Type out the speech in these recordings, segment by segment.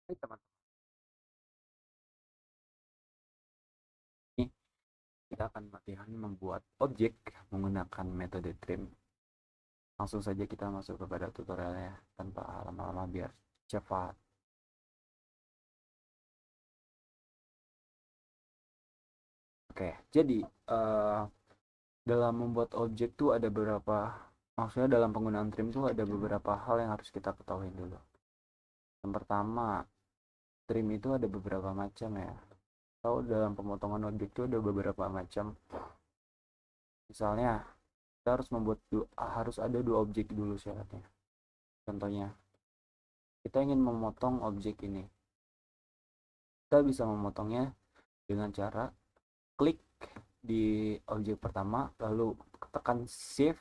Hai teman-teman, ini kita akan latihan membuat objek menggunakan metode trim. Langsung saja kita masuk kepada tutorialnya tanpa lama-lama biar cepat. Oke, jadi dalam membuat objek tuh ada beberapa, maksudnya dalam penggunaan trim tuh ada beberapa hal yang harus kita ketahui dulu. Yang pertama, trim itu ada beberapa macam ya. Tahu dalam pemotongan objek itu ada beberapa macam. Misalnya, kita harus ada dua objek dulu syaratnya. Contohnya, kita ingin memotong objek ini. Kita bisa memotongnya dengan cara klik di objek pertama, lalu tekan shift,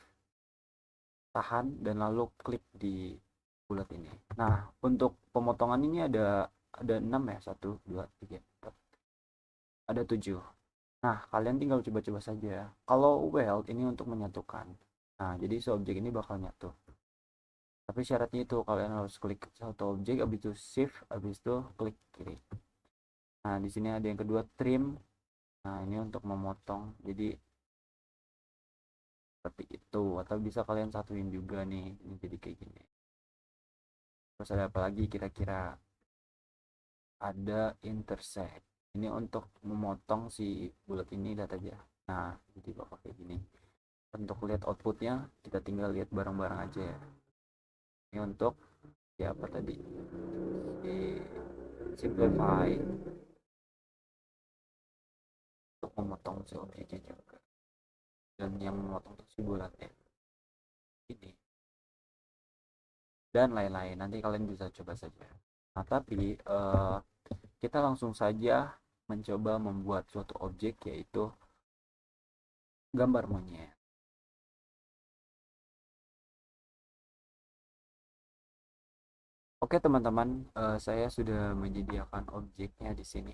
tahan, dan lalu klik di bulat ini. Nah, untuk pemotongan ini ada 6 ya, 1, 2, 3, 4. Ada 7. Nah, kalian tinggal coba-coba saja. Kalau weld ini untuk menyatukan. Nah, jadi objek ini bakal nyatu. Tapi syaratnya itu kalian harus klik satu objek, habis itu shift, habis itu klik kiri. Nah, di sini ada yang kedua trim. Nah, ini untuk memotong. Jadi seperti itu, atau bisa kalian satuin juga nih, ini jadi kayak gini. Terus ada apa lagi kira-kira? Ada intersect. Ini untuk memotong si bulat ini, lihat aja. Nah, jadi bakal kayak gini. Untuk lihat outputnya, kita tinggal lihat bareng-bareng aja ya. Ini untuk apa tadi? Si simplify untuk memotong si objeknya juga. Dan yang memotong si bulatnya ini dan lain-lain. Nanti kalian bisa coba saja. Nah, tapi kita langsung saja mencoba membuat suatu objek, yaitu gambar monyet. Oke teman-teman, saya sudah menyediakan objeknya di sini.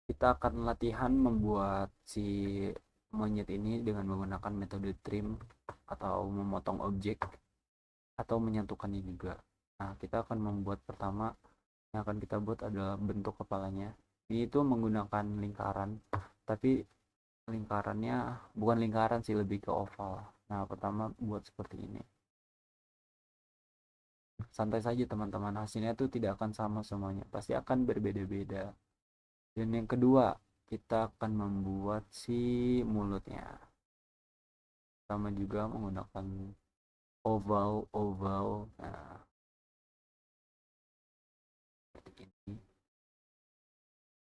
Kita akan latihan membuat si monyet ini dengan menggunakan metode trim atau memotong objek atau menyatukannya juga. Nah, kita akan membuat pertama yang akan kita buat adalah bentuk kepalanya. Ini itu menggunakan lingkaran, tapi lingkarannya bukan lingkaran sih, lebih ke oval. Nah, pertama buat seperti ini. Santai saja teman-teman, hasilnya tuh tidak akan sama semuanya, pasti akan berbeda-beda. Dan yang kedua, kita akan membuat si mulutnya. Sama juga menggunakan oval-oval. Nah, seperti ini.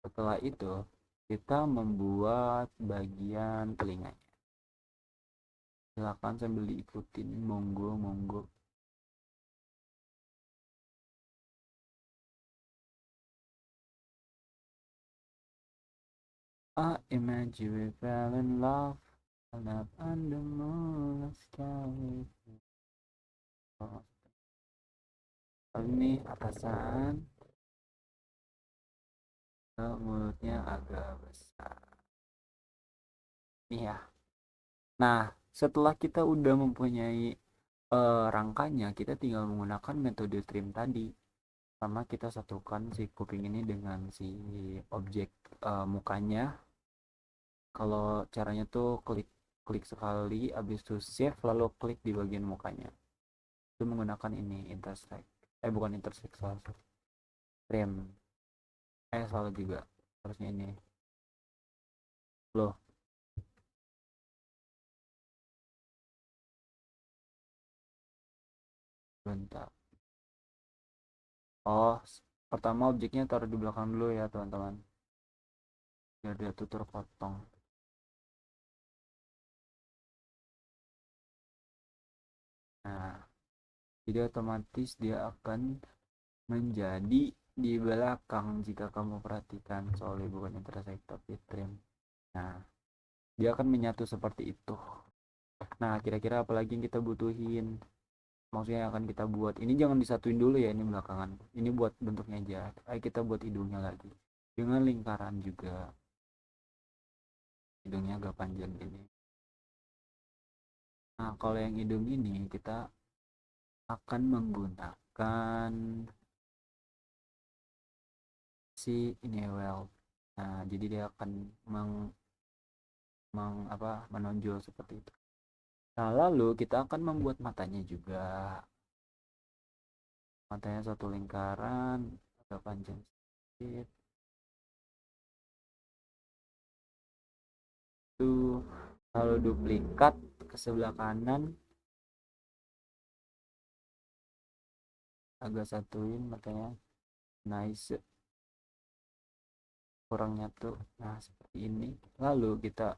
Setelah itu, kita membuat bagian telinganya. Silakan sambil diikutin, monggo, monggo. I imagine we fell in love. Love under moonlit sky. Oh, ini atasan, mulutnya agak besar. Nih ya. Nah, setelah kita udah mempunyai rangkanya, kita tinggal menggunakan metode trim tadi. Sama kita satukan si kuping ini dengan si objek mukanya. Kalau caranya tuh klik klik sekali, habis itu save, lalu klik di bagian mukanya. Itu menggunakan ini intersect. Bukan intersect, salah. Trim. Salah juga. Harusnya ini. Loh, bentar. Oh, pertama objeknya taruh di belakang dulu ya, teman-teman. Biar dia tuh terpotong. Nah, jadi otomatis dia akan menjadi di belakang jika kamu perhatikan, soalnya bukan intersect tapi trim. Nah, dia akan menyatu seperti itu. Nah, kira-kira apa lagi yang kita butuhin? Maksudnya yang akan kita buat. Ini jangan disatuin dulu ya, ini belakangan. Ini buat bentuknya aja. Ayo kita buat hidungnya lagi. Dengan lingkaran juga. Hidungnya agak panjang gini. Nah, kalau yang hidung ini kita akan menggunakan si ini well. Nah, jadi dia akan menonjol seperti itu. Nah, lalu kita akan membuat matanya juga. Matanya satu lingkaran, agak panjang sedikit. Itu lalu duplikat ke sebelah kanan, agak satuin matanya. Nice, kurang nyatu. Nah, seperti ini. Lalu kita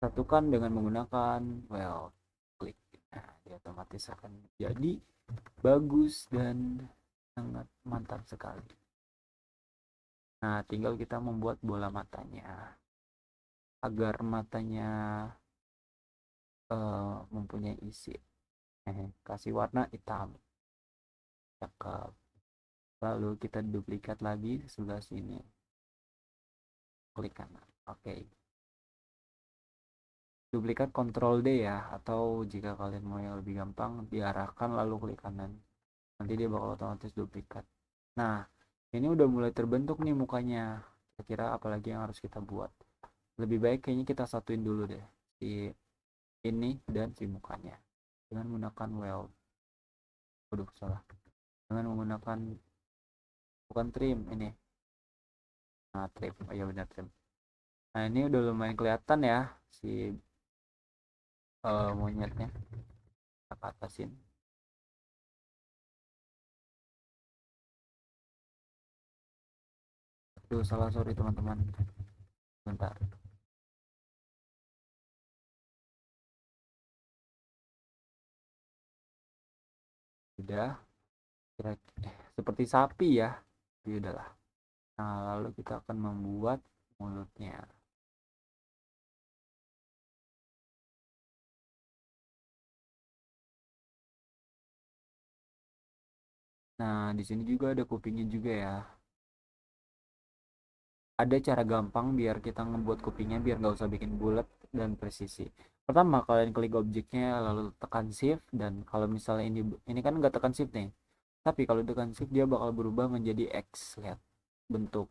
satukan dengan menggunakan well klik. Nah, dia otomatis akan jadi bagus dan sangat mantap sekali. Nah, tinggal kita membuat bola matanya agar matanya mempunyai isi. Kasih warna hitam. Cakep. Lalu kita duplikat lagi sebelah sini. Klik kanan. Oke. Duplikat Ctrl D ya, atau jika kalian mau yang lebih gampang, diarahkan lalu klik kanan. Nanti dia bakal otomatis duplikat. Nah, ini udah mulai terbentuk nih mukanya. Kira-kira apalagi yang harus kita buat? Lebih baik kayaknya kita satuin dulu deh si ini dan si mukanya dengan menggunakan well. Waduh, salah. Dengan menggunakan bukan trim ini. Nah, trim. Oh iya benar trim. Nah, ini udah lumayan kelihatan ya si monyetnya. Kita atasin. Aduh, salah, sorry teman-teman. Bentar. Udah. Seperti sapi ya. Ya udahlah. Nah, lalu kita akan membuat mulutnya. Nah, di sini juga ada kupingnya juga ya. Ada cara gampang biar kita ngebuat kupingnya biar nggak usah bikin bulat dan presisi. Pertama, kalian klik objeknya lalu tekan shift, dan kalau misalnya ini kan nggak tekan shift nih. Tapi kalau tekan shift dia bakal berubah menjadi X, lihat bentuk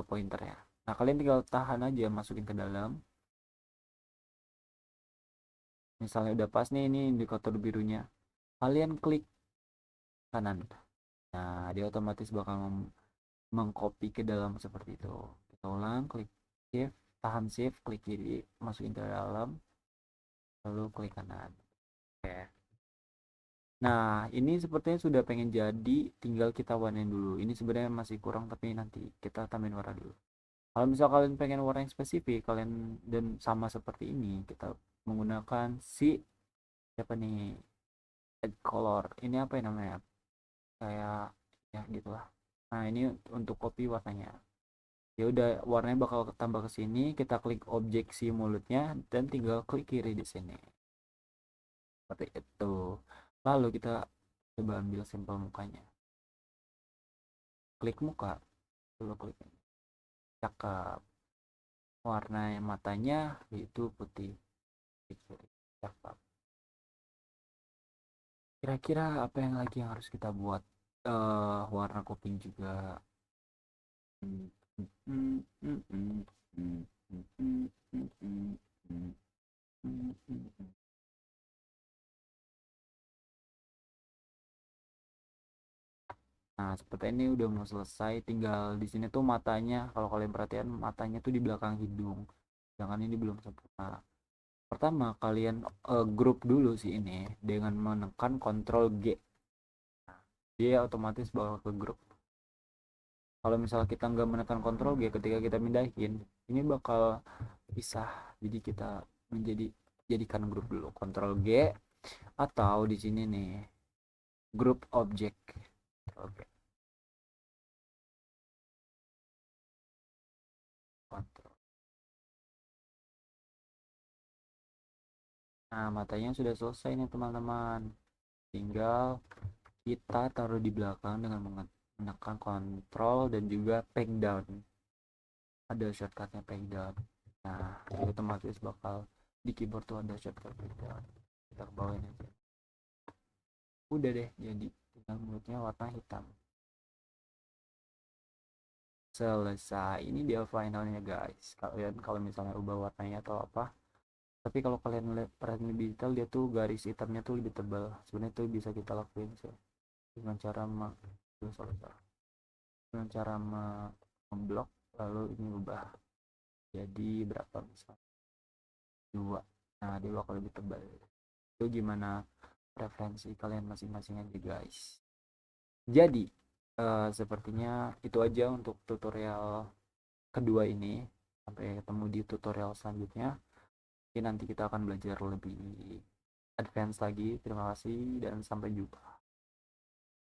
pointernya. Nah, kalian tinggal tahan aja masukin ke dalam. Misalnya udah pas nih ini indikator birunya. Kalian klik kanan. Nah, dia otomatis bakal mengcopy ke dalam seperti itu. Kita ulang, klik shift, tahan shift, klik kiri, masukin ke dalam, lalu klik kanan. Oke. Nah, ini sepertinya sudah pengen jadi, tinggal kita warnain dulu. Ini sebenarnya masih kurang, tapi nanti kita tambahin warna dulu. Kalau misal kalian pengen warna yang spesifik, kalian dan sama seperti ini, kita menggunakan si siapa nih, add color. Ini apa yang namanya? Kayak ya gitulah. Nah, ini untuk copy warnanya. Ya udah, warnanya bakal tambah ke sini, kita klik objek si mulutnya dan tinggal klik kiri di sini seperti itu. Lalu kita coba ambil sampel mukanya, klik muka, lalu klik ini. Cakep. Warna matanya itu putih. Cakep. Kira-kira apa yang lagi yang harus kita buat? Warna kuping juga. Nah, seperti ini udah mau selesai. Tinggal di sini tuh matanya, kalau kalian perhatian matanya tuh di belakang hidung. Jangan, ini belum sempurna. Pertama, kalian grup dulu sih ini dengan menekan Ctrl G. Dia otomatis bakal ke grup. Kalau misalnya kita nggak menekan Ctrl G ketika kita mindahin, ini bakal pisah. Jadi kita jadikan grup dulu, Ctrl G, atau di sini nih grup objek. Oke. Ctrl. Nah, matanya sudah selesai nih teman-teman. Tinggal kita taruh di belakang dengan menekan Ctrl dan juga peg down. Ada shortcutnya peg down. Nah, otomatis bakal di keyboard tuh ada shortcut peg down. Kita bawain aja. Udah deh, jadi tinggal mulutnya warna hitam. selesai. Ini dia finalnya guys. Kalian kalau misalnya ubah warnanya atau apa, tapi kalau kalian perhatiin lebih detail, dia tuh garis hitamnya tuh lebih tebal. Sebenarnya tuh bisa kita lakuin sih dengan cara dengan cara memblok, lalu ini ubah jadi berapa, misalnya dua. Nah, dia bakal lebih tebal. Itu gimana preferensi kalian masing-masing aja guys. Jadi sepertinya itu aja untuk tutorial kedua ini. Sampai ketemu di tutorial selanjutnya. Mungkin nanti kita akan belajar lebih advance lagi. Terima kasih dan sampai jumpa.